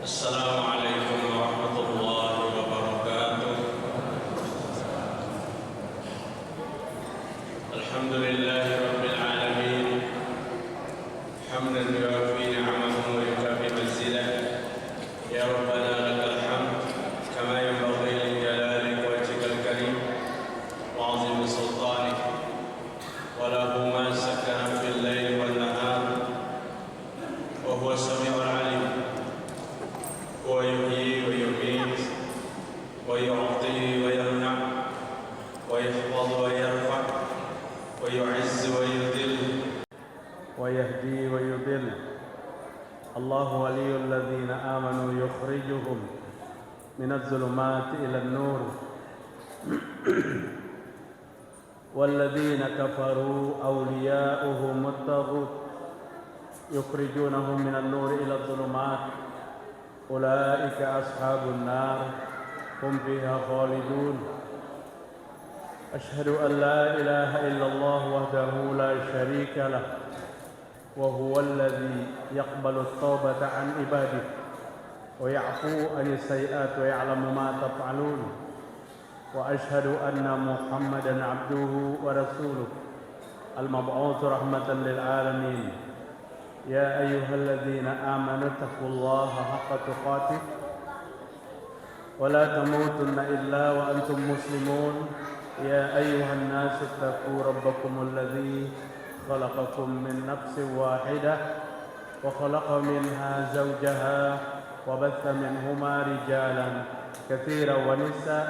السلام عليكم ورحمة الله وبركاته. الحمد لله رب العالمين حمدا يوافي نعمه ويكافي مزيده. يا ربنا لك الحمد كما ينبغي لجلالك وجهك الكريم وعظيم سلطانك، وله ما سكن في الليل والنهار وهو السميع العليم. هو يحيي ويميت ويعطي ويمنع ويحفظ ويرفع ويعز ويذل ويهدي ويضل. الله ولي الذين آمنوا يخرجهم من الظلمات إلى النور والذين كفروا أولياؤهم الطاغوت يخرجونهم من النور إلى الظلمات أولئك أصحاب النار هم فيها خالدون. أشهد أن لا إله إلا الله وحده لا شريك له، وهو الذي يقبل التوبة عن عباده ويعفو عن السيئات ويعلم ما تفعلون. وأشهد أن محمدا عبده ورسوله المبعوث رحمة للعالمين. يا أيها الذين آمنوا اتقوا الله حق تقاته ولا تموتن إلا وأنتم مسلمون. يا أيها الناس اتقوا ربكم الذي خلقكم من نفس واحدة وخلق منها زوجها وبث منهما رجالا كثيرا ونساء،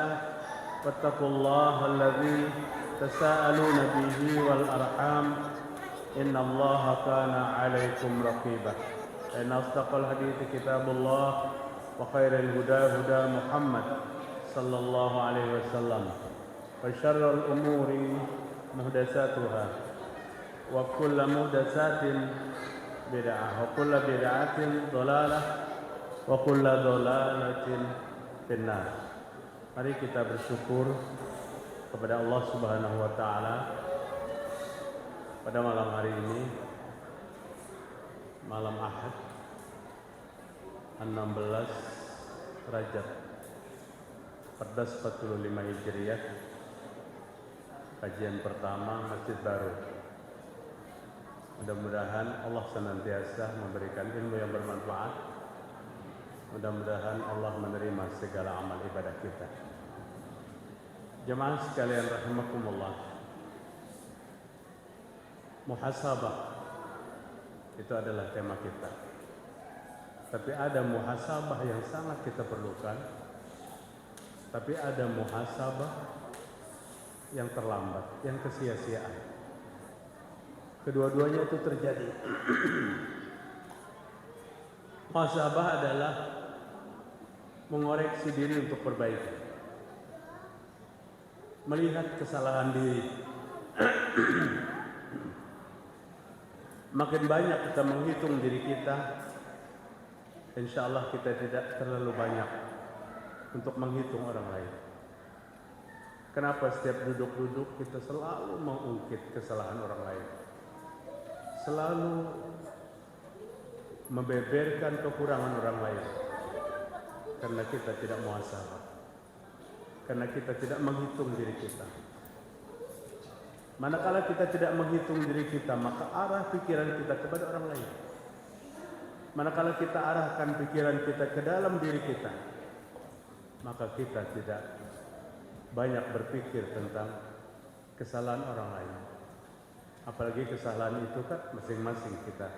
واتقوا الله الذي تساءلون به والأرحام إن الله كان عليكم رقيبا. إن أصدق الحديث كتاب الله وخير الهدى هدى محمد صلى الله عليه وسلم، وشر الأمور محدثاتها وكل محدثات بدعة وكل بدعة ضلالة وكل ضلالة في النار. Mari kita bersyukur kepada Allah Subhanahu wa taala pada malam hari ini, malam Ahad 16 Rajab 1445 Hijriah, kajian pertama Masjid Baru. Mudah-mudahan Allah senantiasa memberikan ilmu yang bermanfaat. Mudah-mudahan Allah menerima segala amal ibadah kita. Jemaah sekalian rahimakumullah, muhasabah itu adalah tema kita. Tapi ada muhasabah yang sangat kita perlukan, tapi ada muhasabah yang terlambat, yang kesia-siaan. Kedua-duanya itu terjadi. Muhasabah adalah mengoreksi diri untuk perbaikan, melihat kesalahan diri. Makin banyak kita menghitung diri kita, insya Allah kita tidak terlalu banyak untuk menghitung orang lain. Kenapa setiap duduk-duduk kita selalu mengungkit kesalahan orang lain, selalu membeberkan kekurangan orang lain? Karena kita tidak muhasabah, karena kita tidak menghitung diri kita. Manakala kita tidak menghitung diri kita, maka arah pikiran kita kepada orang lain. Manakala kita arahkan pikiran kita ke dalam diri kita, maka kita tidak banyak berpikir tentang kesalahan orang lain. Apalagi kesalahan itu kan masing-masing kita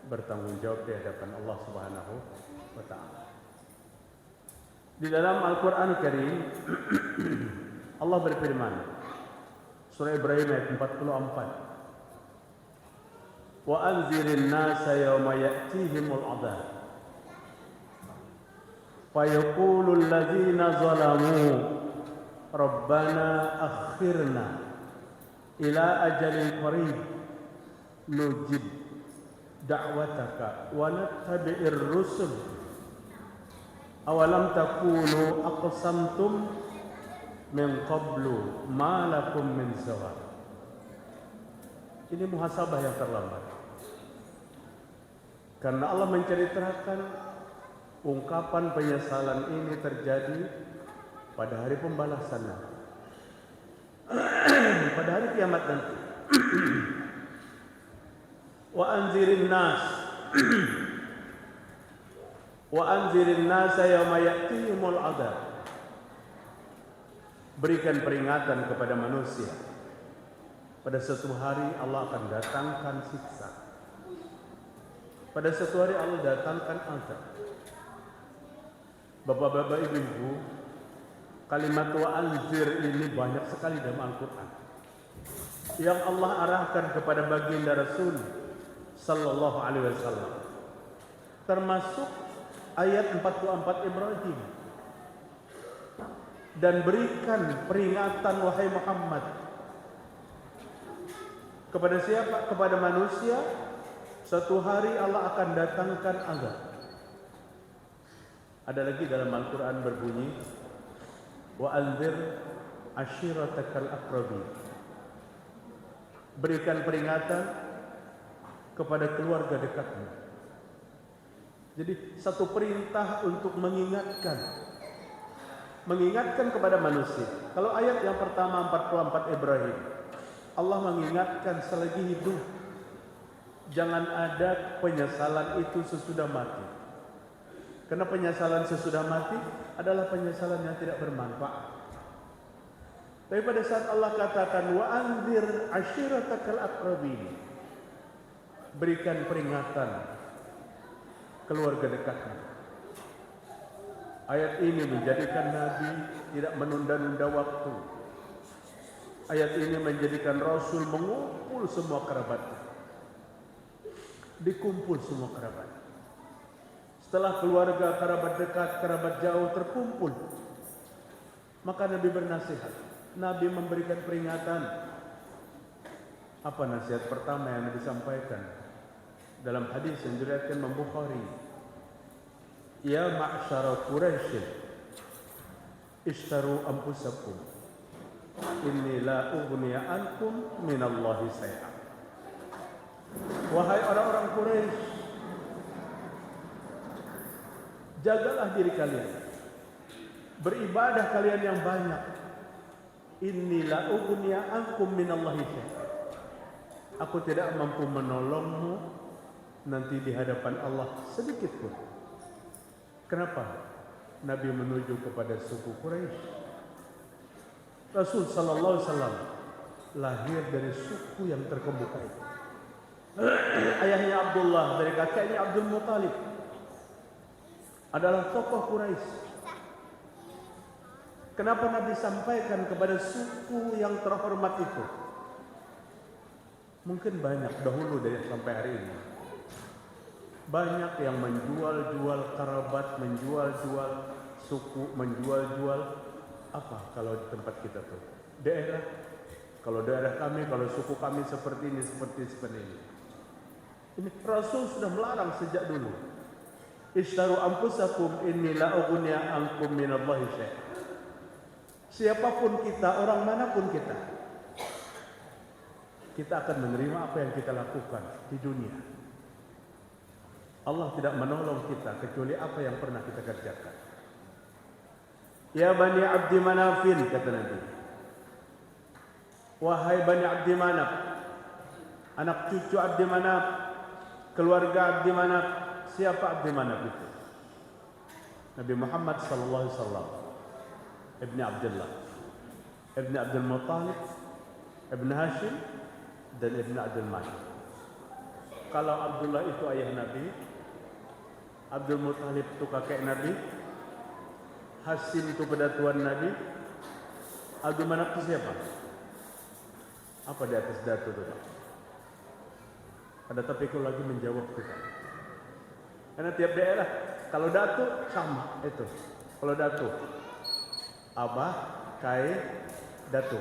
bertanggung jawab di hadapan Allah Subhanahu wa taala. Di dalam Al-Qur'an Karim Allah berfirman, surah Ibrahim ayat 44, wa anzirin nasa yawma ya'tihimul adab fayaqulu alladzina zalamu rabbana akhirna ila ajalin qarib nujib da'wataka wa nattabi'ir rusul awalam takunu aqsamtum min qablu ma lakum min zawal. Ini muhasabah yang terlambat. Karena Allah menceritakan ungkapan penyesalan ini terjadi pada hari pembalasan nanti. Pada hari kiamat nanti. Wa anzirin nas wa anzirin nasa yawma ya'tihimul adab. Berikan peringatan kepada manusia. Pada suatu hari Allah akan datangkan siksa. Pada suatu hari Allah datangkan azab. Bapak-bapak, ibu-ibu, kalimat wa anzir ini banyak sekali dalam Al-Quran yang Allah arahkan kepada baginda Rasul sallallahu alaihi wasallam, termasuk ayat 44 Ibrahim. Dan berikan peringatan wahai Muhammad kepada siapa? Kepada manusia. Suatu hari Allah akan datangkan azab. Ada lagi dalam Al-Quran berbunyi wa anzir ashiratakal aqrabin. Berikan peringatan kepada keluarga dekatmu. Jadi satu perintah untuk mengingatkan kepada manusia. Kalau ayat yang pertama 44 Ibrahim, Allah mengingatkan selagi hidup, jangan ada penyesalan itu sesudah mati. Karena penyesalan sesudah mati adalah penyesalan yang tidak bermanfaat. Tapi pada saat Allah katakan wa anzir ashiratakal aqrabin, berikan peringatan keluarga dekatmu. Ayat ini menjadikan Nabi tidak menunda-nunda waktu. Ayat ini menjadikan Rasul mengumpul semua kerabatnya. Dikumpul semua kerabat. Setelah keluarga, kerabat dekat, kerabat jauh terkumpul, maka Nabi bernasihat. Nabi memberikan peringatan. Apa nasihat pertama yang Nabi sampaikan? Dalam hadis yang diriwayatkan Imam Bukhari, ya ma'syara Quraisy, ishtaru anfusakum, inni la ughniya ankum minallahi syai'a. Wahai orang-orang Quraisy, jagalah diri kalian, beribadah kalian yang banyak. Inni la ughniya ankum minallahi syai'a. Aku tidak mampu menolongmu nanti di hadapan Allah sedikit pun. Kenapa? Nabi menuju kepada suku Quraisy. Rasul sallallahu alaihi wasallam lahir dari suku yang terkemuka itu. Ayahnya Abdullah, dari kakeknya Abdul Muthalib, adalah tokoh Quraisy. Kenapa Nabi sampaikan kepada suku yang terhormat itu? Mungkin banyak dahulu dari sampai hari ini. Banyak yang menjual-jual kerabat, menjual-jual suku, menjual-jual apa kalau di tempat kita tuh? Daerah. Kalau daerah kami, kalau suku kami seperti ini, seperti ini. Ini Rasul sudah melarang sejak dulu. Ishtaru anfusakum inni la ughniya ankum minallahi syai'a. Siapapun kita, orang manapun kita akan menerima apa yang kita lakukan di dunia. Allah tidak menolong kita kecuali apa yang pernah kita kerjakan. Ya Bani Abdi Manafin, kata Nabi. Wahai Bani Abdi Manaf, anak cucu Abdi Manaf, keluarga Abdi Manaf. Siapa Abdi Manaf itu? Nabi Muhammad sallallahu alaihi wasallam, Ibni Abdullah, Ibni Abdul Muttalib, Ibni Hashim, dan Ibni Abdul Malik. Kalau Abdullah itu ayah Nabi, Abdul Muttalib itu kakek Nabi, Hashim itu pedatuan Nabi, Abdul Manaf itu siapa? Apa di atas datu itu, Pak? Ada tapikul lagi menjawab kita. Karena tiap daerah, kalau datu sama itu. Kalau datu, abah, kai, datu.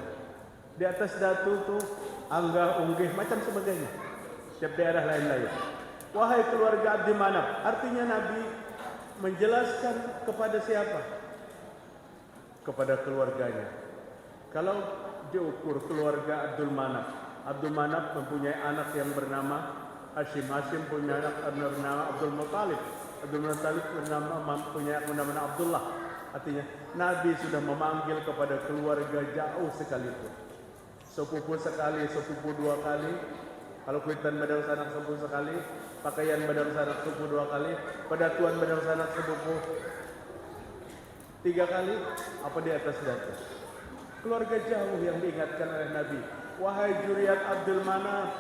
Di atas datu tuh angga, unggih, macam sebagainya. Tiap daerah lain-lain. Wahai keluarga Abdi Manaf, artinya Nabi menjelaskan kepada siapa? Kepada keluarganya. Kalau diukur keluarga Abdul Manaf mempunyai anak yang bernama Hashim. Hashim punya anak bernama Abdul Muttalib. Abdul Muttalib punya nama Abdullah. Artinya Nabi sudah memanggil kepada keluarga jauh sekalipun. Sepupu sekali, sepupu dua kali. Kalau kuitan badar sanak sepupu sekali, pakaian badar sanak sepupu dua kali, pedatuan badar sanak sepupu tiga kali, apa di atas data. Keluarga jauh yang diingatkan oleh Nabi. Wahai juriyat Abdul Manaf,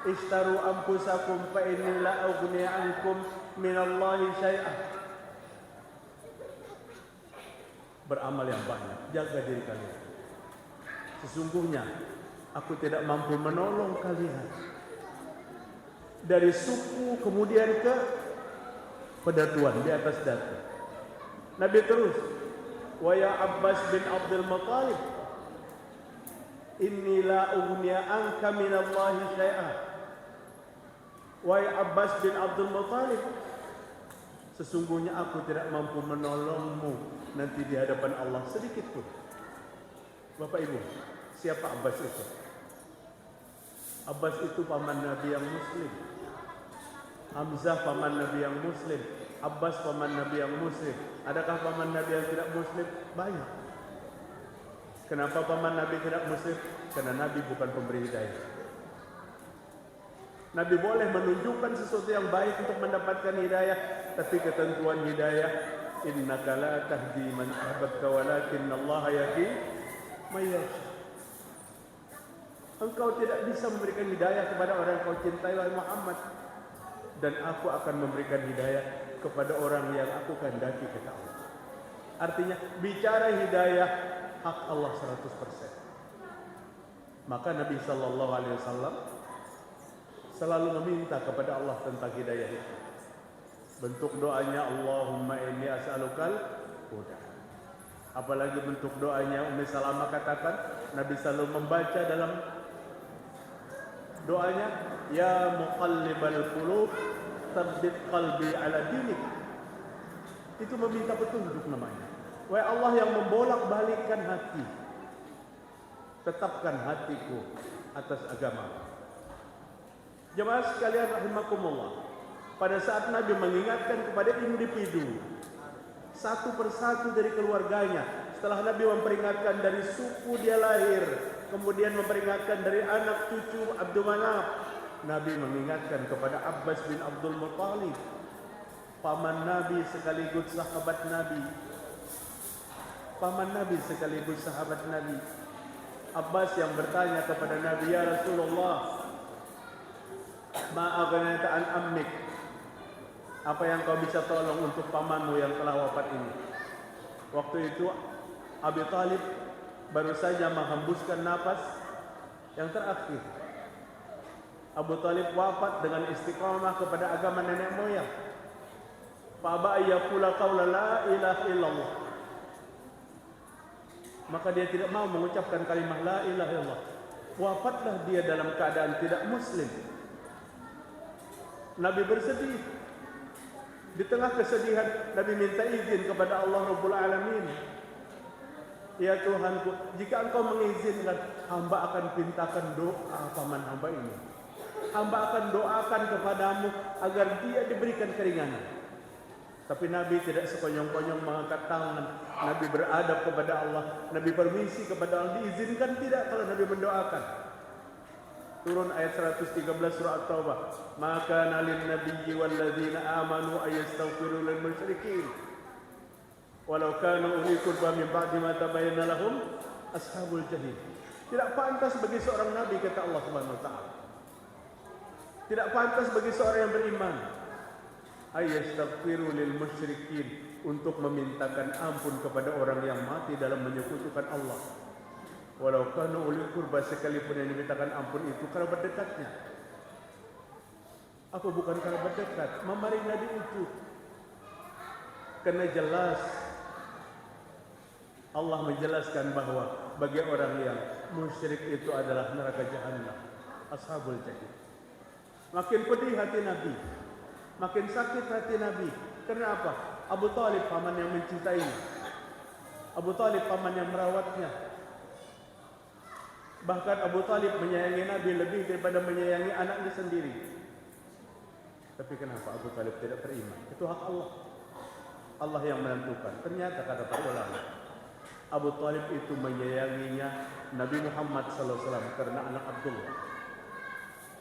ishtaru anfusakum fa inni la ughni ankum minallahi syai'ah. Beramal yang banyak, jaga diri kalian. Sesungguhnya aku tidak mampu menolong kalian. Dari suku kemudian ke pedatuan di atas data. Nabi terus, wa ya Abbas bin Abdul Muttalib, inni la ughni anka minallahi syai'ah. Wahai Abbas bin Abdul Muttalib, sesungguhnya aku tidak mampu menolongmu nanti di hadapan Allah sedikit pun. Bapak Ibu, siapa Abbas itu? Abbas itu paman Nabi yang Muslim. Hamzah paman Nabi yang Muslim. Abbas paman Nabi yang Muslim. Adakah paman Nabi yang tidak Muslim? Banyak. Kenapa paman Nabi tidak Muslim? Karena Nabi bukan pemberi hidayah. Nabi boleh menunjukkan sesuatu yang baik untuk mendapatkan hidayah, tapi ketentuan hidayah, innaka la tahdi man ahbabta walakinallaha yahdi may yasha. Engkau tidak bisa memberikan hidayah kepada orang yang kau cintai, wahai Muhammad, dan aku akan memberikan hidayah kepada orang yang aku kehendaki, kata Allah. Artinya bicara hidayah hak Allah 100%. Maka Nabi sallallahu alaihi wasallam selalu meminta kepada Allah tentang hidayah itu. Bentuk doanya, Allahumma inni as'alukal huda. Apalagi bentuk doanya Ummi Salamah katakan, Nabi selalu membaca dalam doanya, ya muqallibal qulub tsabbit qalbi ala dinik. Itu meminta petunjuk namanya. Wahai Allah yang membolak-balikkan hati, tetapkan hatiku atas agama. Jemaah sekalian rahimakumullah, pada saat Nabi mengingatkan kepada individu satu persatu dari keluarganya, setelah Nabi memperingatkan dari suku dia lahir, kemudian memperingatkan dari anak cucu Abdul Manaf, Nabi mengingatkan kepada Abbas bin Abdul Muttalib, paman Nabi sekaligus sahabat Nabi. Paman Nabi sekaligus sahabat Nabi. Abbas yang bertanya kepada Nabi, ya Rasulullah, ma'aghnata an ammik, apa yang kau bisa tolong untuk pamanmu yang telah wafat ini? Waktu itu Abi Thalib baru saja menghembuskan nafas yang terakhir. Abu Thalib wafat dengan istiqamah kepada agama nenek moyang. Fa ayyaqula qaula la ilaha illallah. Maka dia tidak mau mengucapkan kalimat la ilaha illallah. Wafatlah dia dalam keadaan tidak muslim. Nabi bersedih. Di tengah kesedihan, Nabi minta izin kepada Allah Rabbul Alamin. Ya Tuhanku, jika Engkau mengizinkan, hamba akan pintakan doa paman hamba ini. Hamba akan doakan kepadamu agar dia diberikan keringanan. Tapi Nabi tidak sekonyong-konyong mengangkat tangan. Nabi beradab kepada Allah. Nabi permisi kepada Allah. Diizinkan tidak kalau Nabi mendoakan. Turun ayat 113 surah At-Taubah. Maka nalin nabiyyi walladzina amanu ayastaghfiru lil musyrikin walau kanu uli qurba min ba'di ma tabayyana lahum ashabul jahim. Tidak pantas bagi seorang nabi, kata Allah Subhanahu wa taala. Tidak pantas bagi seorang yang beriman ayastaghfiru lil musyrikin, untuk memintakan ampun kepada orang yang mati dalam menyekutukan Allah. Walau kanu uli qurba, sekalipun yang dimintakan ampun itu kerabat dekatnya. Apa bukan kerabat dekat? Mamaringnya diucut. Karena jelas Allah menjelaskan bahwa bagi orang yang musyrik itu adalah neraka jahanam, ashabul jahim. Makin pedih hati Nabi, makin sakit hati Nabi. Kenapa? Abu Thalib paman yang mencintainya, Abu Thalib paman yang merawatnya. Bahkan Abu Thalib menyayangi Nabi lebih daripada menyayangi anaknya sendiri. Tapi kenapa Abu Talib tidak beriman? Itu hak Allah. Allah yang menentukan. Ternyata kata para ulama, Abu Talib itu menyayanginya Nabi Muhammad SAW karena anak Abdullah.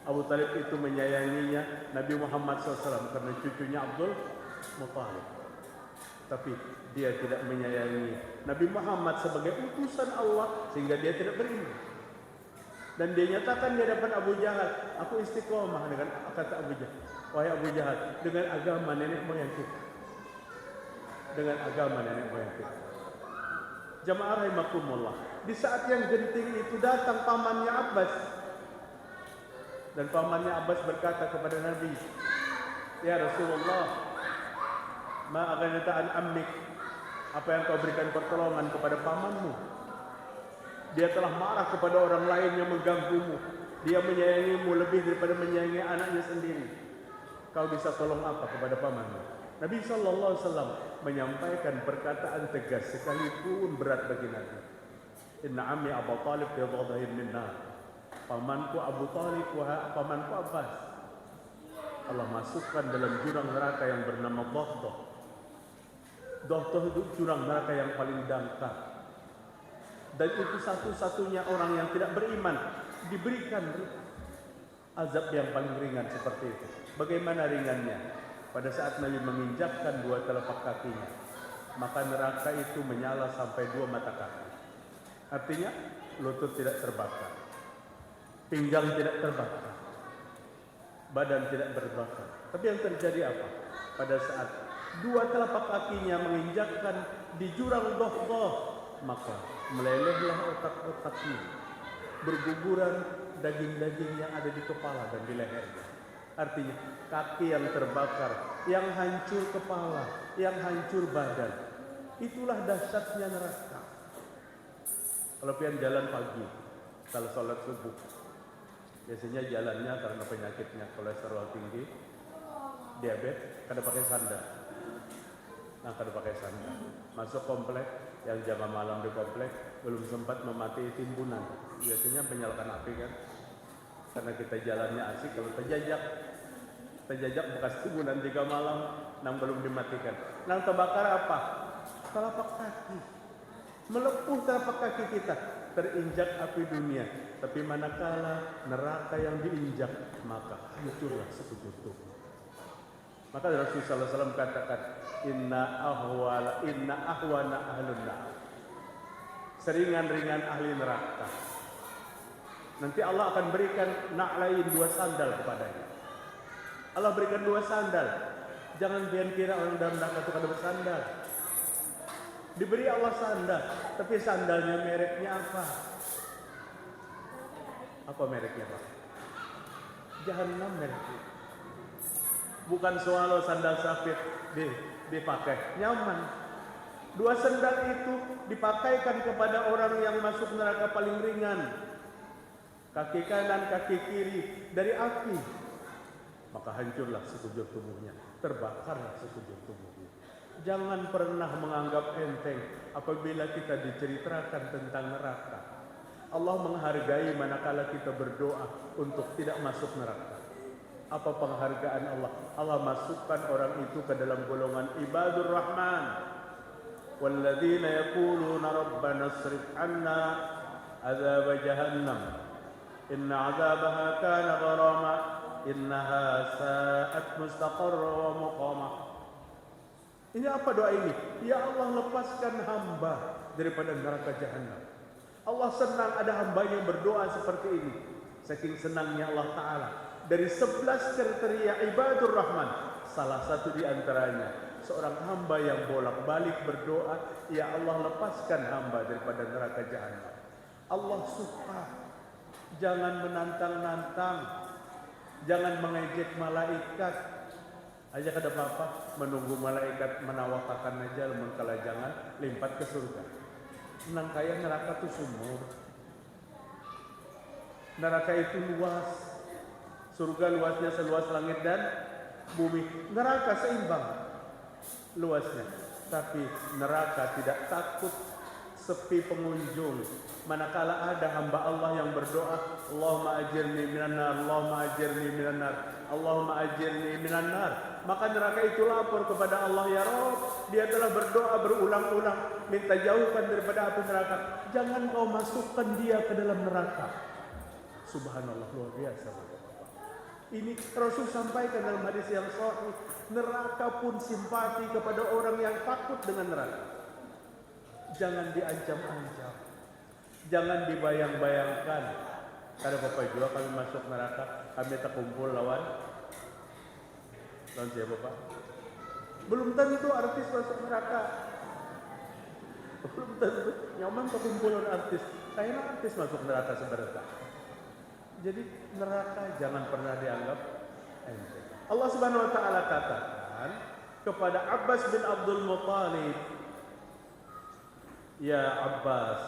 Abu Talib itu menyayanginya Nabi Muhammad SAW karena cucunya Abdul Muttalib. Tapi dia tidak menyayangi Nabi Muhammad sebagai utusan Allah sehingga dia tidak beriman. Dan dia nyatakan di hadapan Abu Jahal, aku istiqomah dengan kata Abu Jahal. Wahai Abu Jahal, dengan agama nenek moyang kita. Dengan agama nenek moyang kita. Jamaah rahimakumullah. Di saat yang genting itu datang pamannya Abbas. Dan pamannya Abbas berkata kepada Nabi, ya Rasulullah, ma aghnata an ammik, apa yang kau berikan pertolongan kepada pamanmu? Dia telah marah kepada orang lain yang mengganggumu. Dia menyayangimu lebih daripada menyayangi anaknya sendiri. Kau bisa tolong apa kepada pamanmu? Nabi SAW menyampaikan perkataan tegas sekalipun berat bagi Nabi. Inna ammi Abu Talib fi dhadhin min nar. Pamanku Abu Talib, pamanku Abbas, Allah masukkan dalam jurang neraka yang bernama Dhahdah. Dhahdah itu jurang neraka yang paling dangkal. Dan itu satu-satunya orang yang tidak beriman diberikan azab yang paling ringan seperti itu. Bagaimana ringannya? Pada saat Nabi menginjakkan dua telapak kakinya, maka neraka itu menyala sampai dua mata kaki. Artinya lutut tidak terbakar, pinggang tidak terbakar, badan tidak terbakar. Tapi yang terjadi apa? Pada saat dua telapak kakinya menginjakkan di jurang Dhahdah, maka melelehlah otak-otaknya, berguguran daging-daging yang ada di kepala dan di lehernya. Artinya kaki yang terbakar, yang hancur kepala, yang hancur badan. Itulah dahsyatnya neraka. Kalau pian jalan pagi, kalau sholat subuh, biasanya jalannya karena penyakitnya kolesterol tinggi, diabetes, kada pakai sandal. Nah, kada pakai sandal. Masuk komplek, yang jamaah malam di komplek belum sempat memati timbunan. Biasanya menyalakan api kan? Karena kita jalannya asik, kalau terjajak bekas timbunan 3 malam, nang belum dimatikan. Nang terbakar apa? Telapak kaki. Melepuh telapak kaki kita, terinjak api dunia. Tapi manakala neraka yang diinjak, maka hancurlah sekujur tubuh. Maka Rasulullah SAW katakan, inna ahwana ahlun nar. Seringan-ringan ahli neraka. Nanti Allah akan berikan na'lain 2 sandal kepadanya. Allah berikan 2 sandal. Jangan biar kira orang dalam neraka itu kada bersandal. Diberi Allah sandal, tapi sandalnya mereknya apa? Apa mereknya, Pak? Jahannam mereknya. Bukan swallow sandal safir dipakai, nyaman. 2 sandal itu dipakaikan kepada orang yang masuk neraka paling ringan. Kaki kanan, kaki kiri dari api. Maka hancurlah sekujur tubuhnya, terbakarlah sekujur tubuhnya. Jangan pernah menganggap enteng apabila kita diceritakan tentang neraka. Allah menghargai manakala kita berdoa untuk tidak masuk neraka. Apa penghargaan Allah? Allah masukkan orang itu ke dalam golongan ibadur rahman. Walladzina yaquluna rabbana asrif 'anna 'adzab jahannam. Inna 'adzabaha kana gharama. Innaha sa'at mustaqarra wa muqama. Ini apa doa ini? Ya Allah, lepaskan hamba daripada neraka jahannam. Allah senang ada hamba yang berdoa seperti ini. Saking senangnya Allah Ta'ala. Dari 11 kriteria ibadur rahman, salah satu di antaranya seorang hamba yang bolak-balik berdoa, ya Allah, lepaskan hamba daripada neraka jahannam. Allah suka. Jangan menantang-nantang, jangan mengejek malaikat. Aja kada apa-apa menunggu malaikat menawakan aja, kalau jangan limpat ke surga. Nang kaya neraka itu sumur. Neraka itu luas. Surga luasnya seluas langit dan bumi. Neraka seimbang luasnya. Tapi neraka tidak takut sepi pengunjung. Manakala ada hamba Allah yang berdoa, Allahumma ajirni minan nar, Allahumma ajirni minan nar, Allahumma ajirni minan nar, maka neraka itu lapor kepada Allah, ya Rabb, dia telah berdoa berulang-ulang minta jauhkan daripada api neraka, jangan kau masukkan dia ke dalam neraka. Subhanallah, luar biasa. Ini Rasul sampaikan dalam hadis yang sahih, neraka pun simpati kepada orang yang takut dengan neraka. Jangan diancam-ancam, jangan dibayang-bayangkan. Karena Bapak juga kami masuk neraka, kami terkumpul lawan siapa Bapak? Belum tentu artis masuk neraka. Belum tentu. Nyaman terkumpul artis. Kayaknya artis masuk neraka sebenarnya. Jadi neraka jangan pernah dianggap enteng. Allah Subhanahu wa taala katakan kepada Abbas bin Abdul Muttalib, "Ya Abbas,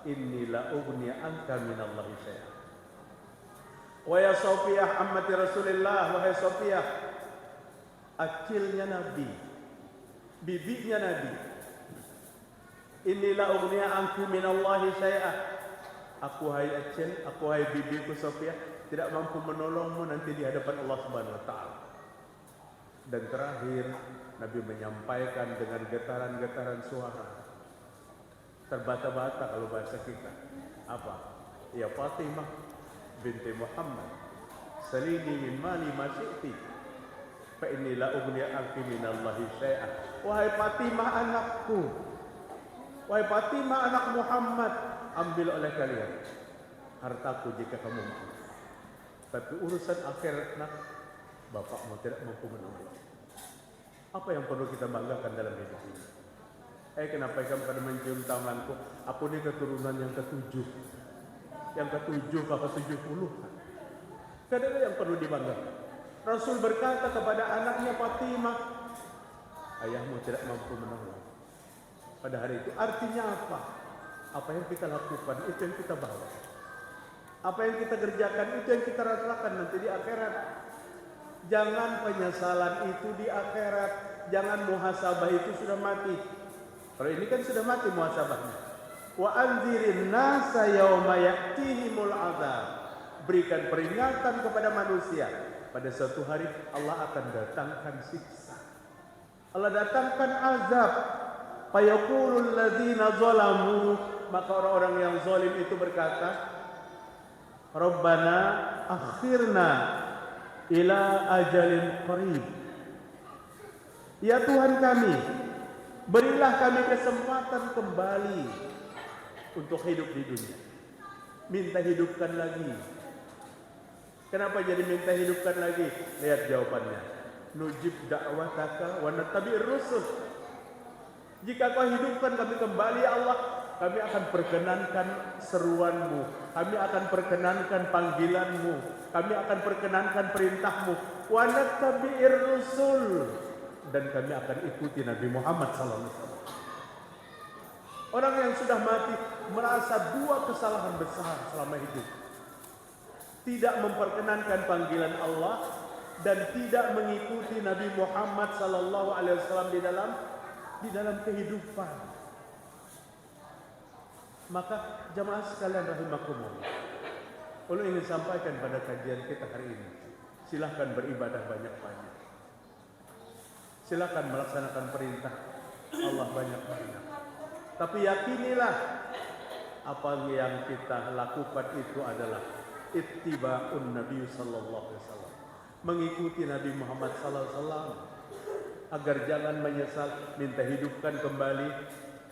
inni la ughni anka minallahi syai'an." Wa ya Safiyah ammati Rasulillah, wahai Safiyah, akilnya Nabi, bibinya Nabi. "Inni la ughni anki minallahi syai'an." Aku hai Acil, aku hai bibiku Sofia, tidak mampu menolongmu nanti di hadapan Allah Subhanahu wa taala. Dan terakhir Nabi menyampaikan dengan getaran-getaran suara. Terbata-bata kalau bahasa kita. Apa? Ya Fatimah binti Muhammad, salini min mali ma syi'ti, fa inni la ughni anki minallahi syai'an. Wahai Fatimah anakku, wahai Fatimah anak Muhammad, ambil oleh kalian hartaku jika kamu mau. Tapi urusan akhirat nak, bapakmu tidak mampu menolong. Apa yang perlu kita banggakan dalam hidup ini? Kenapa kamu pada mencium tanganku? Aku ini keturunan yang ke-7. Yang ke-7 kakak 70. Tidak ada yang perlu dibanggakan. Rasul berkata kepada anaknya Fatimah, ayahmu tidak mampu menolong. Pada hari itu artinya apa? Apa yang kita lakukan itu yang kita bawa. Apa yang kita kerjakan itu yang kita rasakan nanti di akhirat. Jangan penyesalan itu di akhirat. Jangan muhasabah itu sudah mati. Kalau ini kan sudah mati muhasabahnya. Wa anzirin nasa yauma ya'tihimul azab. Berikan peringatan kepada manusia. Pada suatu hari Allah akan datangkan siksa. Allah datangkan azab. Fayaqulul ladzina zalamu, maka orang-orang yang zalim itu berkata, Rabbana akhirna ila ajalin qarib. Ya Tuhan kami, berilah kami kesempatan kembali untuk hidup di dunia. Minta hidupkan lagi. Kenapa jadi minta hidupkan lagi? Lihat jawabannya. Nujib da'wataka wa nattabi'ir rusul. Jika kau hidupkan kami kembali ya Allah, kami akan perkenankan seruanmu, kami akan perkenankan panggilanmu, kami akan perkenankan perintahmu. Wa nattabi'ir rusul, dan kami akan ikuti Nabi Muhammad SAW. Orang yang sudah mati merasa dua kesalahan besar selama hidup. Tidak memperkenankan panggilan Allah dan tidak mengikuti Nabi Muhammad SAW di dalam kehidupan. Maka jamaah sekalian rahimakumullah, kalau ingin sampaikan pada kajian kita hari ini, silahkan beribadah banyak-banyak, silahkan melaksanakan perintah Allah banyak-banyak. Tapi yakinilah apa yang kita lakukan itu adalah ittiba'un Nabi sallallahu alaihi wasallam, mengikuti Nabi Muhammad sallallahu alaihi wasallam, agar jangan menyesal. Minta hidupkan kembali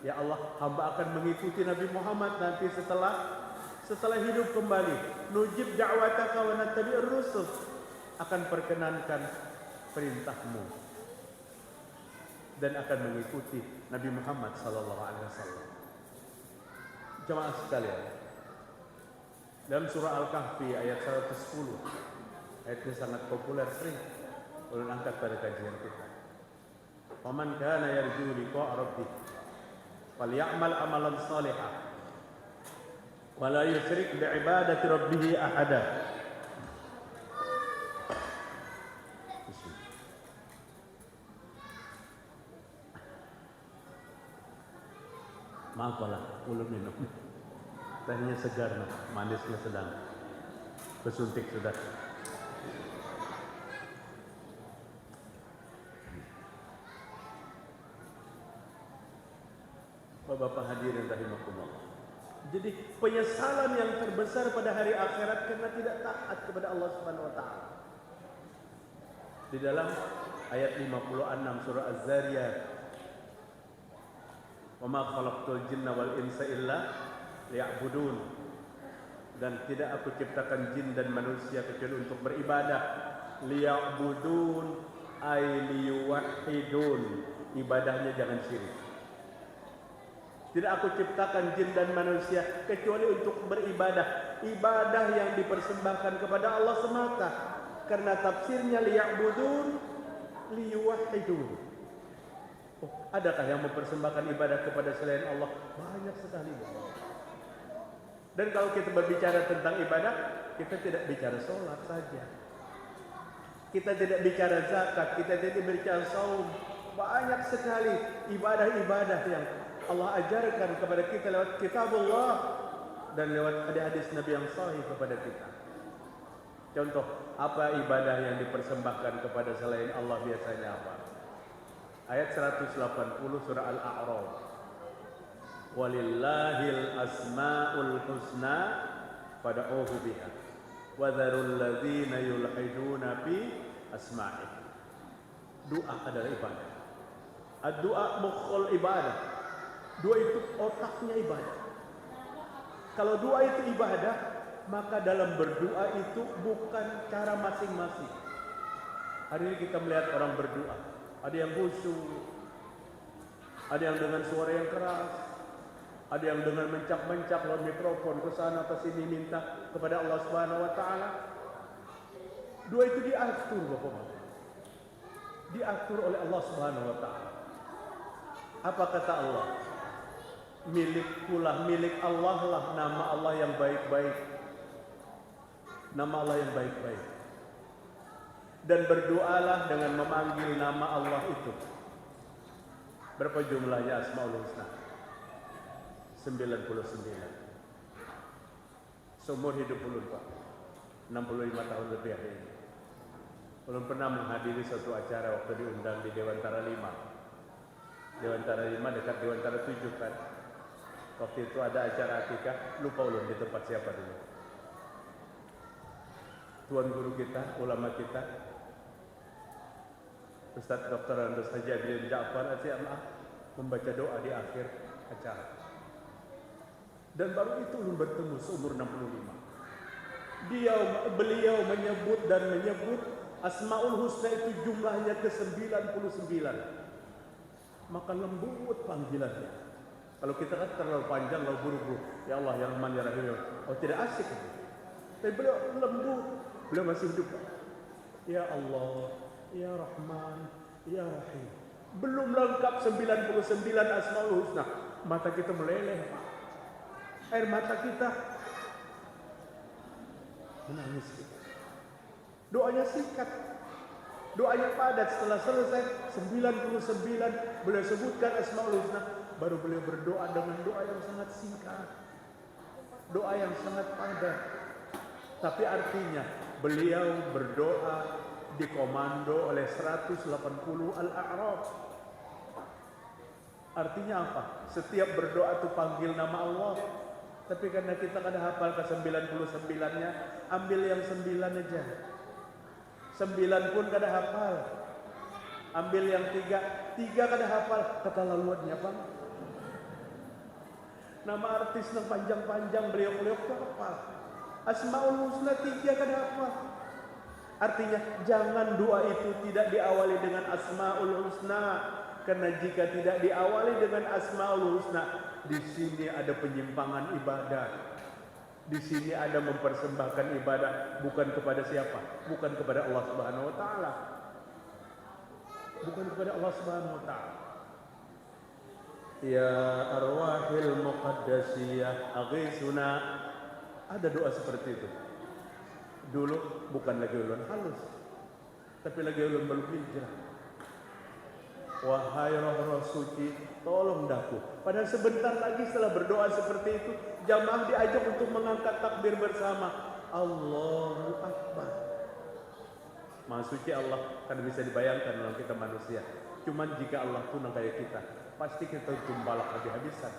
ya Allah, hamba akan mengikuti Nabi Muhammad nanti setelah hidup kembali. Nujib da'wataka wa nattabi'ir rusul, akan perkenankan perintahmu dan akan mengikuti Nabi Muhammad sallallahu alaihi wasallam. Jemaah sekalian, dalam surah Al-Kahfi ayat 110, ayat ini sangat populer, sering ulun angkat pada kajian kita. Faman kana yarju liqa'a rabbih falyamal amalan shalihan wa la yusyrik bi'ibadati rabbih ahada. Maaf lah, ulun minum. Tehnya segar, manisnya sedang. Kesuntik sudah. Bapak-bapak hadirin rahimakumullah. Jadi penyesalan yang terbesar pada hari akhirat karena tidak taat kepada Allah Subhanahu wa taala. Di dalam ayat 56 surah Az-Zariyat, "Wa ma khalaqtul jinna wal insa illa liya'budun." Dan tidak aku ciptakan jin dan manusia kecuali untuk beribadah. Liya'budun ay liyuwahhidun. Ibadahnya jangan syirik. Tidak aku ciptakan jin dan manusia kecuali untuk beribadah. Ibadah yang dipersembahkan kepada Allah semata. Karena tafsirnya liya'budun liyuwahhidun. Oh, adakah yang mempersembahkan ibadah kepada selain Allah? Banyak sekali. Dan kalau kita berbicara tentang ibadah, kita tidak bicara sholat saja. Kita tidak bicara zakat, kita tidak bicara saum. Banyak sekali ibadah-ibadah yang Allah ajarkan kepada kita lewat kitabullah dan lewat hadis Nabi yang sahih kepada kita. Contoh, apa ibadah yang dipersembahkan kepada selain Allah biasanya apa? Ayat 180 surah Al-A'raf. Walillahil asma'ul husna fad'uhu biha wa dzarul ladzina yulhiduna fi asma'i. Doa adalah ibadah. Ad-du'a mukhul ibadah. Doa itu otaknya ibadah. Kalau doa itu ibadah, maka dalam berdoa itu bukan cara masing-masing. Hari ini kita melihat orang berdoa, ada yang khusyuk, ada yang dengan suara yang keras, ada yang dengan mencak-mencak lewat mikrofon ke sana ke sini minta kepada Allah Subhanahu wa taala. Doa itu diatur, Bapak-bapak. Diatur oleh Allah Subhanahu wa taala. Apa kata Allah? Milikkulah, milik Allah lah nama Allah yang baik-baik. Nama Allah yang baik-baik. Dan berdoalah dengan memanggil nama Allah itu. Berapa jumlahnya Asmaul Husna? 99. Seumur hidup ulun, Pak. 65 tahun lebih hari ini. Ulun pernah menghadiri suatu acara waktu diundang di Dewantara 5. Dewantara 5 dekat Dewantara 7 kan. Waktu itu ada acara akikah, lupa ulun di tempat siapa dulu. Tuan guru kita, ulama kita, Ustaz Dr. Andes Haji Adrian Ja'far Asy'amah membaca doa di akhir acara. Dan baru itu ulun bertemu seumur 65. Beliau menyebut Asmaul Husna itu jumlahnya ke-99. Maka lembut panggilannya. Kalau kita kan terlalu panjang, lalu buru-buru. Ya Allah, ya Rahman, ya Rahim. Oh, tidak asik. Tapi beliau lembut. Beliau masih hidup. Ya Allah, ya Rahman, ya Rahim. Belum lengkap 99 Asmaul Husna. Mata kita meleleh, Pak. Air mata kita menangis. Doanya singkat. Doanya padat. Setelah selesai 99 beliau sebutkan Asmaul Husna. Baru beliau berdoa dengan doa yang sangat singkat. Doa yang sangat padat. Tapi artinya beliau berdoa dikomando oleh 180 Al-A'raf. Artinya apa? Setiap berdoa itu panggil nama Allah. Tapi karena kita kada hafal ke 99-nya, ambil yang 9 aja. 9 pun kada hafal. Ambil yang 3 kada hafal. Kata laluannya, Pak. Nama artis yang panjang-panjang beliau-beliau hafal. Asmaul Husna 3 kada hafal. Artinya jangan doa itu tidak diawali dengan Asmaul Husna. Karena jika tidak diawali dengan Asmaul Husna, di sini ada penyimpangan ibadah. Di sini ada mempersembahkan ibadah bukan kepada siapa? Bukan kepada Allah Subhanahu wa taala. Bukan kepada Allah Subhanahu wa taala. Ya arwahil muqaddasiyah aghisuna. Ada doa seperti itu. Dulu bukan lagi ulun halus, tapi lagi ulun belum hijrah. Wahai roh-roh suci, tolong daku. Padahal sebentar lagi setelah berdoa seperti itu, jamaah diajak untuk mengangkat takbir bersama. Allahu Akbar. Maha suci Allah, kan bisa dibayangkan dalam kita manusia. Cuman jika Allah tunang kayak kita, pasti kita tumbalak habis-habisan.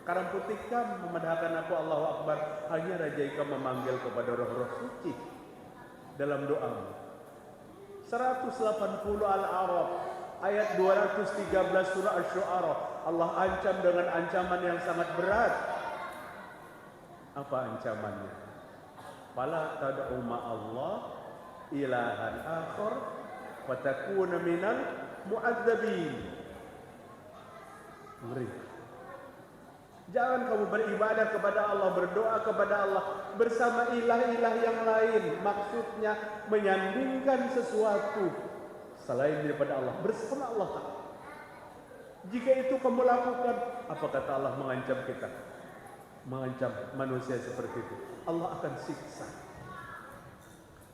Karang putih kam memadahkan aku Allahu Akbar. Hanya Raja Ika memanggil kepada roh-roh suci dalam doamu. 180 Al-A'raf ayat 213 surah Asy-Syu'ara. Allah ancam dengan ancaman yang sangat berat. Apa ancamannya? Fala tad'u ma'allah ilahan akhar wa takuna minal mu'adzabin. Ngeri. Jangan kamu beribadah kepada Allah, berdoa kepada Allah bersama ilah-ilah yang lain. Maksudnya menyandingkan sesuatu selain daripada Allah bersama Allah. Jika itu kamu lakukan, apa kata Allah mengancam kita? Mengancam manusia seperti itu. Allah akan siksa.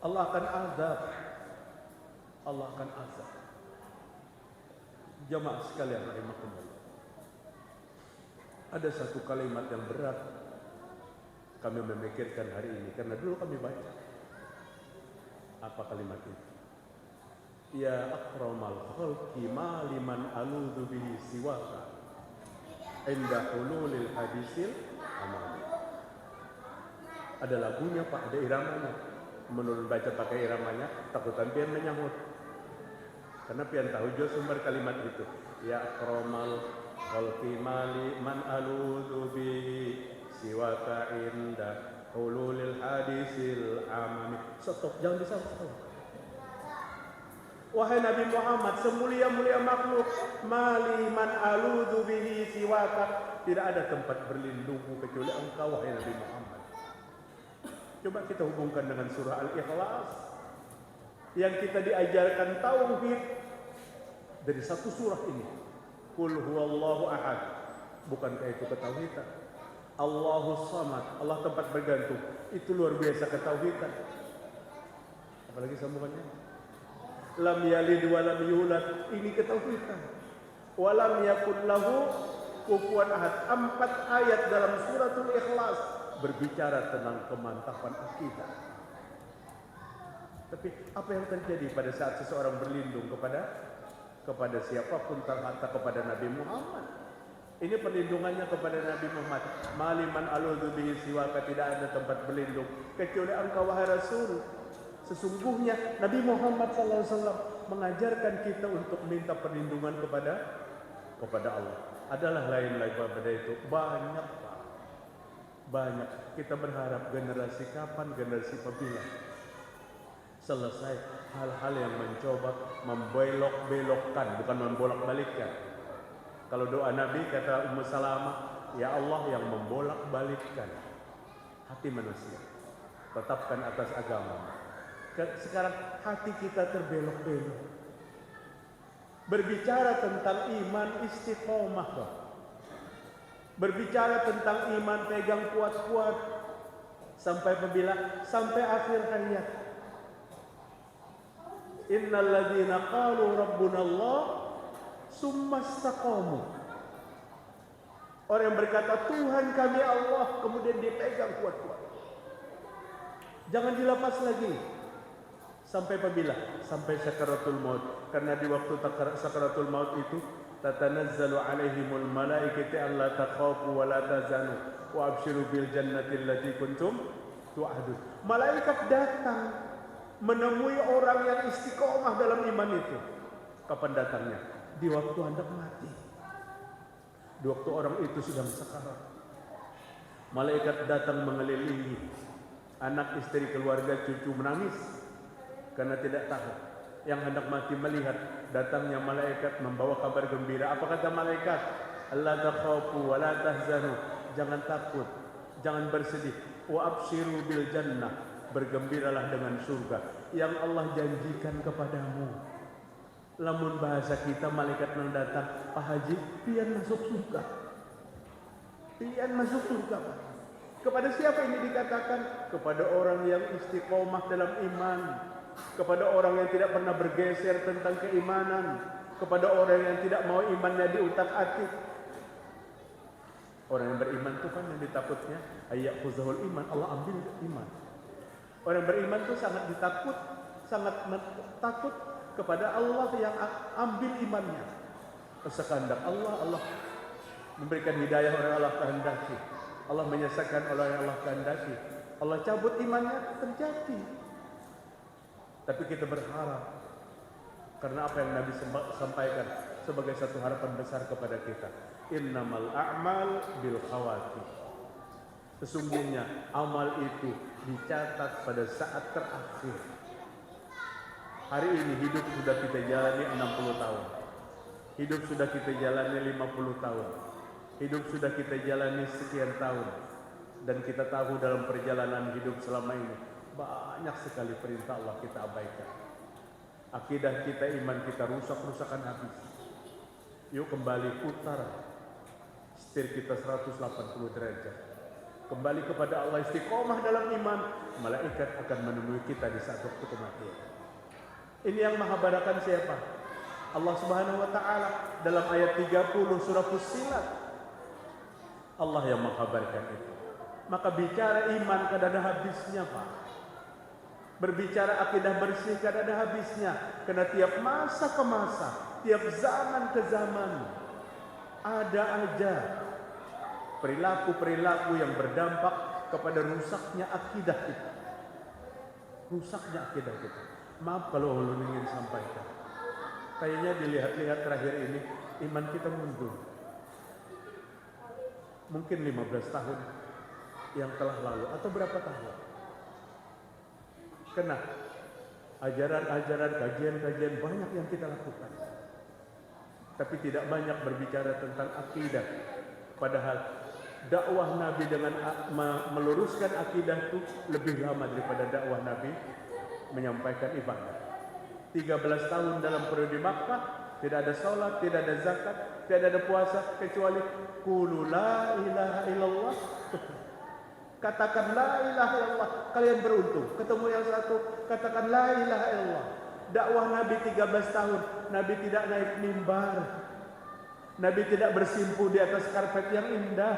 Allah akan azab. Allah akan azab. Jamaah sekalian rahimakumullah. Ada satu kalimat yang berat kami memikirkan hari ini karena dulu kami baca. Apa kalimat itu? Ya akramal khalqi ma liman aludhu bihi siwaka inda hululil hadisil amal. Ada lagunya Pak, ada iramanya. Menurut baca pakai iramanya, takutan pian menyahut. Karena pian tahu jo sumber kalimat itu. Ya akramal khalqi mali man aludhu bihi siwaka inda hululil hadisil amami. Stop, jangan disambung. Wahai Nabi Muhammad, semulia-mulia makhluk, mali man aludhu bihi siwaka. Tidak ada tempat berlindungmu kecuali engkau, wahai Nabi Muhammad. Coba kita hubungkan dengan surah Al-Ikhlas yang kita diajarkan tauhid dari satu surah ini. Qul huwallahu ahad. Bukankah itu ketauhidan? Allahus samad, Allah tempat bergantung. Itu luar biasa ketauhidan. Apalagi sambungannya? Lam yalid wa lam yulad, ini ketauhidan. Wa lam yakul lahu kufuwan ahad. 4 ayat dalam suratul Ikhlas berbicara tentang kemantapan akidah. Tapi apa yang terjadi pada saat seseorang berlindung kepada siapapun, ternyata kepada Nabi Muhammad? Ini perlindungannya kepada Nabi Muhammad. Maliman aludhu bihi siwaka, tidak ada tempat berlindung kecuali engkau wahai Rasul. Sesungguhnya Nabi Muhammad SAW mengajarkan kita untuk minta perlindungan kepada Allah. Adalah lain daripada itu. Banyak. Kita berharap generasi kapan, generasi apabila selesai hal-hal yang mencoba membelok-belokkan, bukan membolak-balikkan. Kalau doa Nabi kata Ummu Salamah, ya Allah yang membolak-balikkan hati manusia, tetapkan atas agama. Sekarang hati kita terbelok-belok. Berbicara tentang iman istiqomah, berbicara tentang iman pegang kuat-kuat sampai apabila sampai akhir hayat. Innal ladzina qalu rabbuna Allah summa istaqamu. Orang yang berkata Tuhan kami Allah, kemudian dipegang kuat-kuat. Jangan dilepas lagi. Sampai apabila? Sampai sakaratul maut. Karena di waktu sakaratul maut itu tatanazzalu alaihimul malaikatu alla takhafu wa la tahzanu wa abshiru bil jannati allati kuntum tu'adun. Malaikat datang menemui orang yang istiqomah dalam iman itu. Kapan datangnya? Di waktu hendak mati. Di waktu orang itu sedang sekarat. Malaikat datang mengelilingi. Anak, istri, keluarga, cucu menangis karena tidak tahu. Yang hendak mati melihat datangnya malaikat membawa kabar gembira. Apa kata malaikat? La takhafu wa la tahzanu. Jangan takut, jangan bersedih. Wa abshiru bil jannah. Bergembiralah dengan surga yang Allah janjikan kepadamu. Lamun bahasa kita malaikat yang datang, Pak Haji, pian masuk surga. Pian masuk surga. Kepada siapa ini dikatakan? Kepada orang yang istiqomah dalam iman. Kepada orang yang tidak pernah bergeser tentang keimanan. kepada orang yang tidak mau imannya diutak-atik. Orang yang beriman itu kan yang ditakutnya ayyakhuzahul iman, Allah ambil iman. Orang beriman itu sangat takut kepada Allah yang ambil imannya. Sekehendak Allah, Allah memberikan hidayah orang yang Allah kehendaki. Allah menyesatkan orang yang Allah kehendaki. Allah cabut imannya, terjadi. Tapi kita berharap, karena apa yang Nabi sampaikan sebagai satu harapan besar kepada kita. Innamal a'mal bil khawatim. Sesungguhnya amal itu dicatat pada saat terakhir. Hari ini hidup sudah kita jalani 60 tahun. Hidup sudah kita jalani 50 tahun. Hidup sudah kita jalani sekian tahun. Dan kita tahu dalam perjalanan hidup selama ini banyak sekali perintah Allah kita abaikan. Akidah kita, iman kita rusak-rusakan habis. Yuk kembali putar setir kita 180 derajat. Kembali kepada Allah, istiqomah dalam iman. Malaikat akan menemui kita di saat waktu kematian. Ini yang menghabarkan siapa? Allah Subhanahu wa taala dalam ayat 30 surah Fussilat. Allah yang menghabarkan itu. Maka bicara iman kada ada habisnya, Pak. Berbicara akidah bersih kada ada habisnya. Karena tiap masa ke masa, tiap zaman ke zaman ada aja perilaku-perilaku yang berdampak kepada rusaknya akidah kita. Rusaknya akidah kita. Maaf kalau ulun ingin sampaikan. Kayaknya dilihat-lihat terakhir ini iman kita mundur. Mungkin 15 tahun yang telah lalu atau berapa tahun. Kena ajaran-ajaran, kajian-kajian banyak yang kita lakukan. Tapi tidak banyak berbicara tentang akidah. Padahal dakwah Nabi dengan meluruskan akidah itu lebih lama daripada dakwah Nabi menyampaikan ibadah. 13 tahun dalam periode Makkah, tidak ada salat, tidak ada zakat, tidak ada puasa kecuali qulu la ilaha illallah. Katakan la ilaha illallah, kalian beruntung. Ketemu yang satu, katakan la ilaha illallah. Dakwah Nabi 13 tahun, Nabi tidak naik mimbar. Nabi tidak bersimpuh di atas karpet yang indah.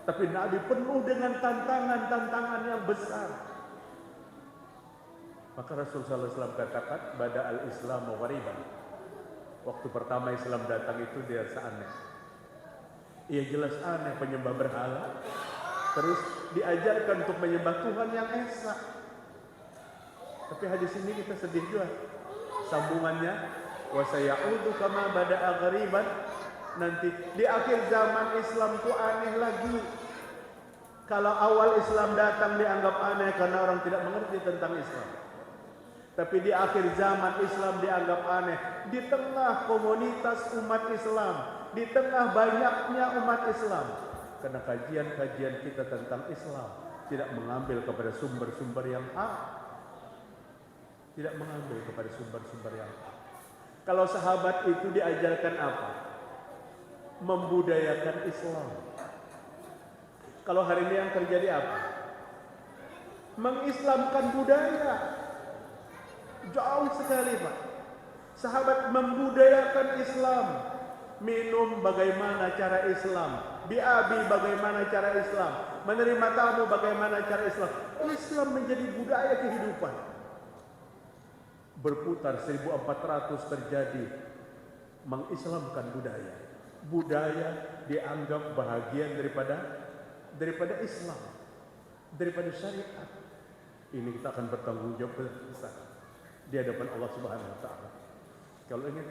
Tapi Nabi penuh dengan tantangan-tantangan yang besar. Maka Rasulullah SAW katakan, Bada al-Islam ghariban. Waktu pertama Islam datang itu dia aneh. Ia jelas aneh, penyembah berhala. Terus diajarkan untuk menyembah Tuhan yang esa. Tapi hadis ini kita sedih juga. Sambungannya, wa sayaudu kama bada'a ghariban. Nanti di akhir zaman Islam itu aneh lagi. Kalau awal Islam datang dianggap aneh karena orang tidak mengerti tentang Islam. Tapi di akhir zaman Islam dianggap aneh. Di tengah komunitas umat Islam, di tengah banyaknya umat Islam. Karena kajian-kajian kita tentang Islam tidak mengambil kepada sumber-sumber yang hak. Tidak mengambil kepada sumber-sumber yang hak. Kalau sahabat itu diajarkan apa? Membudayakan Islam. Kalau hari ini yang terjadi apa? Mengislamkan budaya. Jauh sekali, Pak. Sahabat membudayakan Islam. Minum bagaimana cara Islam. Biabi bagaimana cara Islam. Menerima tamu bagaimana cara Islam. Islam menjadi budaya kehidupan. Berputar 1400 terjadi mengislamkan budaya. Budaya dianggap bahagian daripada Islam, daripada syariat. Ini kita akan bertanggung jawab besar di hadapan Allah Subhanahu wa taala. Kalau ingin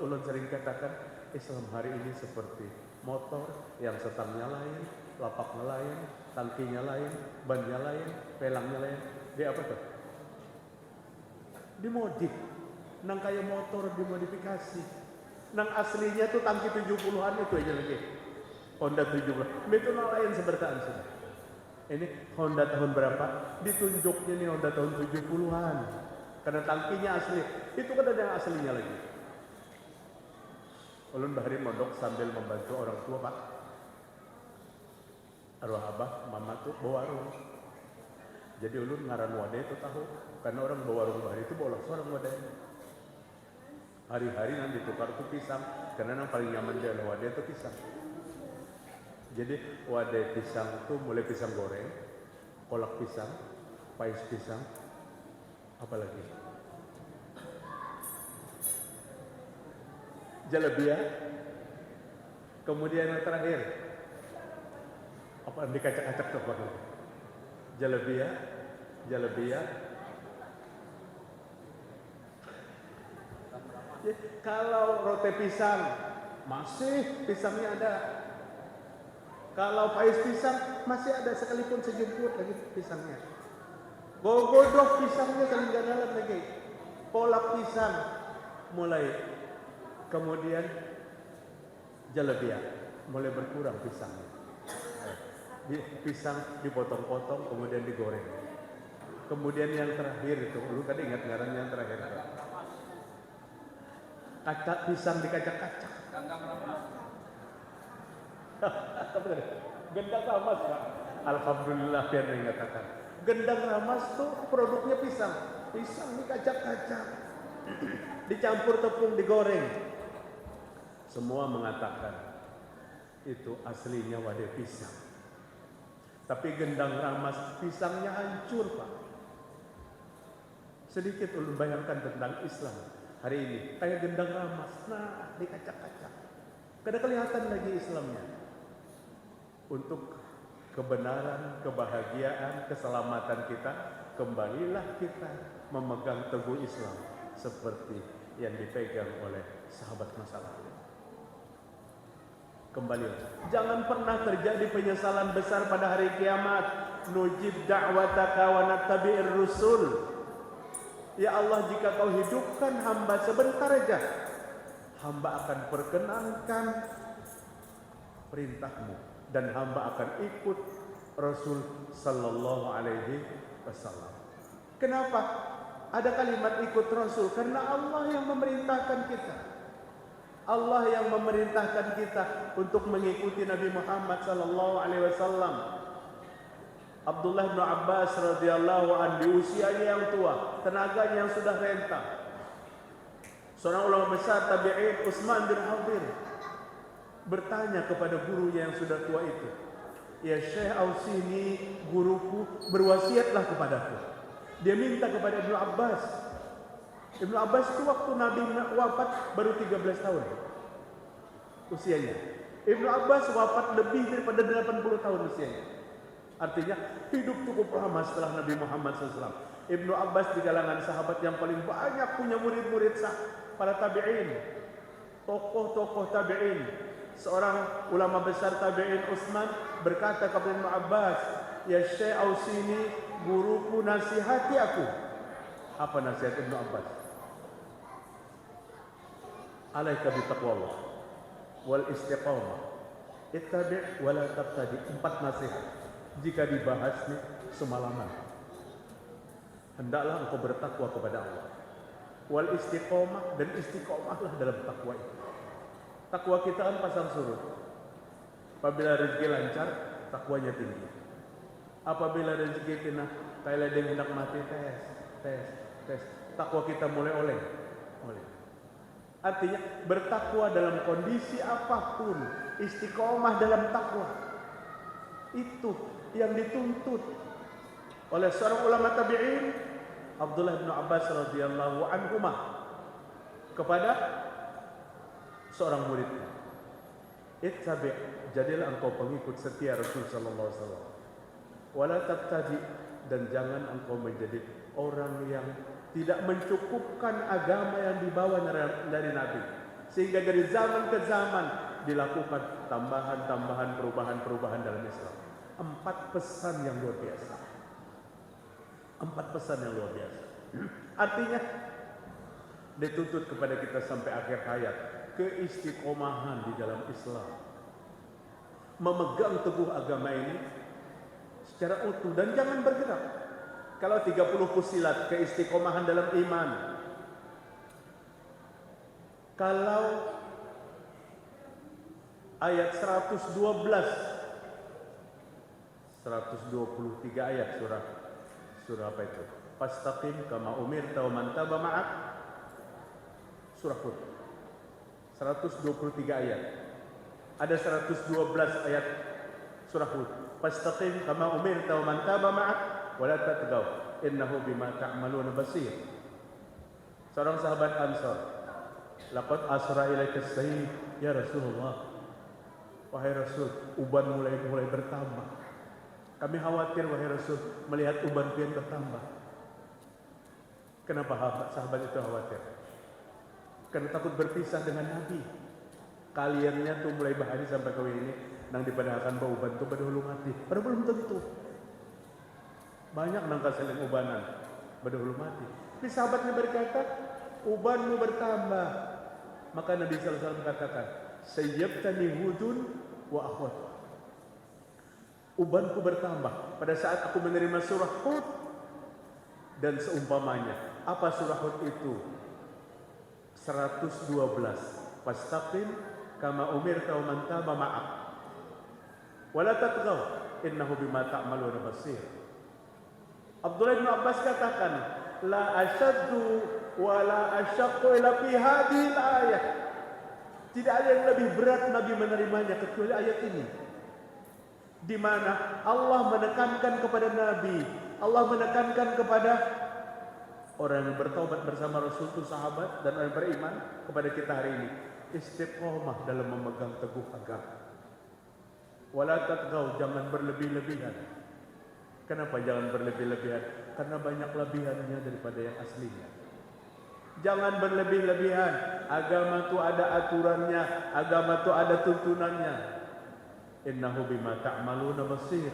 ulun sering katakan Islam hari ini seperti motor yang setangnya lain, lapaknya lain, tangkinya lain, bannya lain, pelangnya lain. Dia apa tuh? Dimodif. Nang kayak motor dimodifikasi. Nang aslinya tuh tangki 70-an itu aja lagi. Honda 70. Itu lain sebertaan sudah. Ini Honda tahun berapa? Ditunjuknya nih Honda tahun 70-an. Karena tangkinya asli. Itu kan ada yang aslinya lagi. Ulun bahari mondok sambil membantu orang tua, Pak. Arwah abah, mama tuh bawa warung. Jadi ulun ngaran wadah itu tahu. Karena orang bawa warung bahari itu bawa seorang wadah. Hari-hari nanti tukar tuh pisang, karena yang paling nyaman di wadah itu pisang. Jadi wadah pisang itu mulai pisang goreng, kolak pisang, pais pisang, apalagi jalebia, kemudian yang terakhir apa dikacak-kacak tuh apa? Jalebia. Ya, kalau roti pisang masih pisangnya ada. Kalau pais pisang masih ada sekalipun sejumput lagi pisangnya. Gogodok pisangnya selingkar dalam lagi. Kolak pisang mulai, kemudian jalebia mulai berkurang pisangnya. Pisang dipotong-potong kemudian digoreng. Kemudian yang terakhir itu, lu tadi ingat ngaran yang terakhir? Kacak pisang dikacak-kacak. Gendang ramas, Pak. Alhamdulillah biar mengatakan. Gendang ramas tuh produknya pisang. Pisang dikacak-kacak. Dicampur tepung, digoreng. Semua mengatakan itu aslinya wadah pisang. Tapi gendang ramas pisangnya hancur, Pak. Sedikit ulun bayangkan tentang Islam hari ini. Kayak gendang ramas, nah dikacak-kacak. Kada kelihatan lagi Islamnya. Untuk kebenaran, kebahagiaan, keselamatan kita, kembalilah kita memegang teguh Islam seperti yang dipegang oleh sahabat masa lalu. Kembalilah. Jangan pernah terjadi penyesalan besar pada hari kiamat. Nujib da'wataka wa nattabi'ir rusul. Ya Allah, jika kau hidupkan hamba sebentar aja, hamba akan perkenankan perintahmu dan hamba akan ikut Rasul sallallahu alaihi wasallam. Kenapa? Ada kalimat ikut Rasul karena Allah yang memerintahkan kita. Allah yang memerintahkan kita untuk mengikuti Nabi Muhammad sallallahu alaihi wasallam. Abdullah bin Abbas radhiyallahu anhu di usianya yang tua, tenaganya yang sudah renta. Seorang ulama besar tabi'in Utsman bin Hadir bertanya kepada gurunya yang sudah tua itu, "Ya Syekh, ausini, guruku, berwasiatlah kepadaku." Dia minta kepada Ibnu Abbas. Ibnu Abbas itu waktu Nabi wafat baru 13 tahun usianya. Ibnu Abbas wafat lebih daripada 80 tahun usianya. Artinya hidup cukup lama setelah Nabi Muhammad SAW. Ibnu Abbas di kalangan sahabat yang paling banyak punya murid-murid para tabi'in, tokoh-tokoh tabi'in. Seorang ulama besar tabi'in Utsman berkata kepada Ibnu Abbas, "Ya Syekh, ausini, guruku nasihati aku." Apa nasihat Ibnu Abbas? "Alaika bitaqwallah wal istiqamah, ittabi' wa la tabtadi." 4 nasihat. Jika dibahas nih semalaman, hendaklah engkau bertakwa kepada Allah. Wal istiqomah, dan istiqomahlah dalam takwa itu. Takwa kita kan pasang surut. Apabila rezeki lancar, takwanya tinggi. Apabila rezeki kena kayak ledeng hendak mati, tes, takwa kita mulai oleng. Artinya bertakwa dalam kondisi apapun, istiqomah dalam takwa. Itu yang dituntut oleh seorang ulama tabi'in Abdullah bin Abbas radhiyallahu anhumah kepada seorang muridnya. Ittabi', jadilah engkau pengikut setia Rasul sallallahu alaihi wasallam. Wala tabtadi, dan jangan engkau menjadi orang yang tidak mencukupkan agama yang dibawa dari Nabi, sehingga dari zaman ke zaman dilakukan tambahan-tambahan perubahan-perubahan dalam Islam. 4 pesan yang luar biasa. 4 pesan yang luar biasa. Artinya dituntut kepada kita sampai akhir hayat keistiqomahan di dalam Islam, memegang teguh agama ini secara utuh dan jangan bergerak. Kalau 30 fusilat keistiqomahan dalam iman, kalau ayat 123 ayat surah apa itu? Fastaqim kama umirta wa man taba ma'ak. surah Hud. 123 ayat. Ada 112 ayat surah Hud. Fastaqim kama umirta wa man taba ma'ak wa la tatghaw innahu bima ta'maluna basir. Seorang sahabat Ansar, laqad asra ilaika as-sayf ya Rasulullah. Wahai Rasul, uban mulai bertambah. Kami khawatir wahai Rasul melihat uban pian bertambah. Kenapa sahabat itu khawatir? Karena takut berpisah dengan Nabi. Kaliannya tuh mulai bahari sampai kau ini nang dipadahkan bau uban tuh berdahulu mati. Padahal belum tentu. Banyak nang kaseling ubanan berdahulu mati. Tapi sahabatnya berkata, ubanmu bertambah. Maka Nabi sallallahu alaihi wasallam katakan, sayyabtani hudun wa akhwat. Ubanku bertambah pada saat aku menerima surah Hud dan seumpamanya. Apa surah Hud itu? 112. Fastaqim kama umirta wa man taba ma'ak. Wa la tatghaw innahu bima ta'maluna basir. Abdullah bin Abbas katakan, la asyaddu wa la asyaqqu ila fi hadhihi al-ayah. Tidak ada yang lebih berat Nabi menerimanya kecuali ayat ini. Di mana Allah menekankan kepada Nabi, Allah menekankan kepada orang yang bertaubat bersama Rasul itu sahabat dan orang beriman kepada kita hari ini, istiqomah dalam memegang teguh agama. Wala tatghaw, jangan berlebih-lebihan. Kenapa jangan berlebih-lebihan? Karena banyak lebihannya daripada yang aslinya. Jangan berlebih-lebihan. Agama itu ada aturannya, agama itu ada tuntunannya. Innahu bima ta'maluna basir.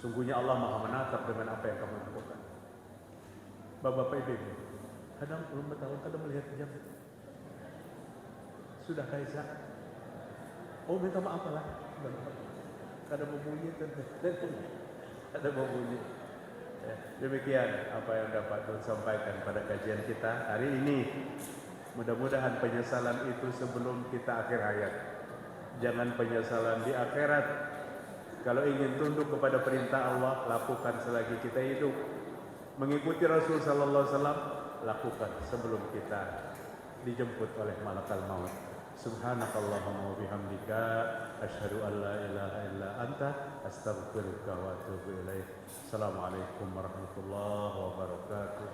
Sungguhnya Allah Maha menatap dengan apa yang kamu lakukan. Bapak Ibu, kadang belum tahu, kadang melihat jam. Sudah Kaisa. Oh, minta maaf lah. Kadang mau bunyi, ada mau bunyi. Ya, demikian apa yang dapat Tuhan sampaikan pada kajian kita hari ini. Mudah-mudahan penyesalan itu sebelum kita akhir hayat. Jangan penyesalan di akhirat. Kalau ingin tunduk kepada perintah Allah, lakukan selagi kita hidup. Mengikuti Rasul sallallahu alaihi wasallam, lakukan sebelum kita dijemput oleh malakal maut. Subhanakallahumma wa bihamdika asyhadu an la ilaha illa anta astaghfiruka wa atubu ilaik. Assalamualaikum warahmatullahi wabarakatuh.